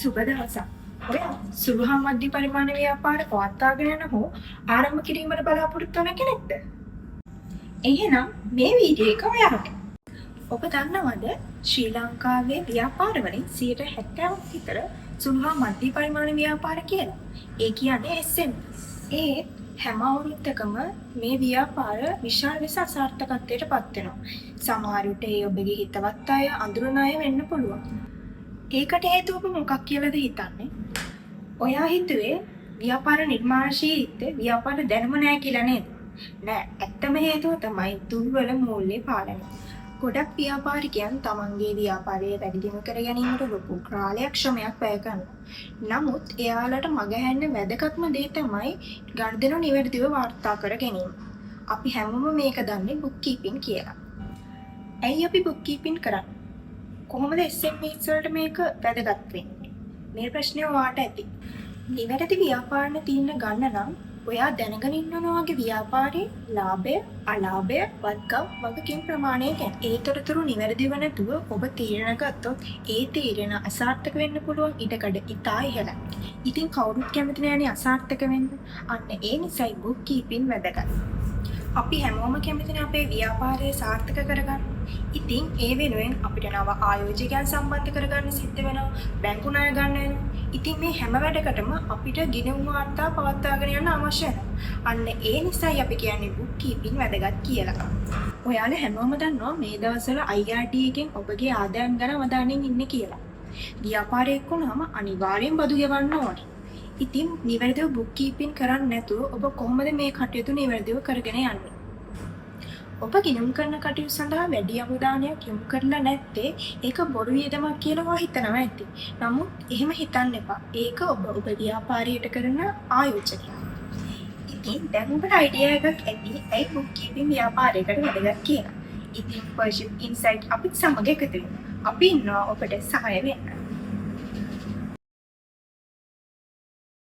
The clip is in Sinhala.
සුබ දවසක්. ඔය සුළු හා මධ්‍ය පරිමාණ ව්‍යාපාර පවත්වාගෙන යන හෝ ආරම්භ කිරීමට බලාපොරොත්තු වන කෙනෙක්ද? එහෙනම් මේ වීඩියෝ එක ඔයාලට. ඔබ දන්නවද ශ්‍රී ලංකාවේ ව්‍යාපාර වලින් 70%ක් විතර සුළු හා මධ්‍ය පරිමාණ ව්‍යාපාර කියලා. ඒ කියන්නේ SME. ඒ හැම අවුරුද්දකම මේ ව්‍යාපාර විශාල ලෙස අසාර්ථකත්වයට පත් වෙනවා. සමහර විට ඒ ඔබගේ හිතවත් අය අඳුරන අය වෙන්න පුළුවන්. ඒකට හේතුව ඔබ මොකක් කියලාද හිතන්නේ? ඔයා හිතුවේ ව්‍යාපාර නිර්මාණශීලීත්වය ව්‍යාපාර දැනුම නැහැ කියලා නේද? නෑ, ඇත්තම හේතුව තමයි දුර්වල මූල්‍ය පාලනය. ගොඩක් ව්‍යාපාරිකයන් තමන්ගේ ව්‍යාපාරය වැඩි දියුණු කර ගැනීමට ලොකු කාලයක් ශ්‍රමයක් වැය කරනවා. නමුත් එයාලට මගහැරෙන වැදගත්ම දේ තමයි ගනුදෙනු නිවැරදිව වාර්තා කර ගැනීම. අපි හැමෝම මේක දන්නේ බුක් කීපින් කියලා. ඇයි අපි බුක් කීපින් කරන්නේ? කොහොමද SMEs වලට මේක වැදගත් වෙන්නේ? මේ ප්‍රශ්නේ ඔයාට ඇති. නිවැරදි ව්‍යාපාරණ තීරණ ගන්න නම් ඔයා දැනගෙන ඉන්න ඕනගේ ව්‍යාපාරයේ ලාභය, අලාභය, වත්කම් වගකීම් ප්‍රමාණය ගැන. ඒ තොරතුරු නිවැරදිව නැතුව ඔබ තීරණ ගත්තොත් ඒ තීරණ අසාර්ථක වෙන්න පුළුවන් ඉඩකඩ ඉතා ඉහළයි. ඉතින් කවුරුත් කැමති නෑනේ අසාර්ථක වෙන්න. අන්න ඒ නිසායි බුක් කීපින් වැදගත්. අපි හැමෝම කැමතිනේ අපේ ව්‍යාපාරය සාර්ථක කරගන්න. ඉතින් ඒ වෙනුවෙන් අපිට නව ආයෝජකයන් සම්බන්ධ කරගන්න සිද්ධ වෙනවා, බැංකු ණය ගන්න වෙනවා. ඉතින් මේ හැම වැඩකටම අපිට ගිණුම් වාර්තා පවත්වාගෙන යන්න අවශ්‍ය වෙනවා. අන්න ඒ නිසායි අපි කියන්නේ බුක් කීපින් වැදගත් කියලා. ඔයාලා හැමෝම දන්නවා මේ දවස්වල IRT එකෙන් ඔබගේ ආදායම් ගැන අවධානයෙන් ඉන්න කියලා. ව්‍යාපාරයක් වුණාම අනිවාර්යෙන් බදු ගෙවන්න ඕනේ. ඉතින් නිවැරදිව බුක් කීපින් කරන්නේ නැතුව ඔබ කොහොමද මේ කටයුතු නිවැරදිව කරගෙන යන්නේ? ඔබ ගිණුම් කරන කටයුතු සඳහා වැඩි අවධානයක් යොමු කරලා නැත්තේ ඒක බොරු වියදමක් කියලා හිතනවා ඇති. නමුත් එහෙම හිතන්න එපා. ඒක ඔබ ව්‍යාපාරයට කරන ආයෝජනයක්. ඉතින් දැන් ඔබට අයිඩියා එකක් ඇති ඇයි බුක් කීපින් ව්‍යාපාරයකට වැදගත් කියලා. ඉතින් පර්ෂිප් ඉන්සයිට් අපිත් සමග එකතු වෙනවා. අපි ඉන්නවා ඔබට සහාය වෙන්න.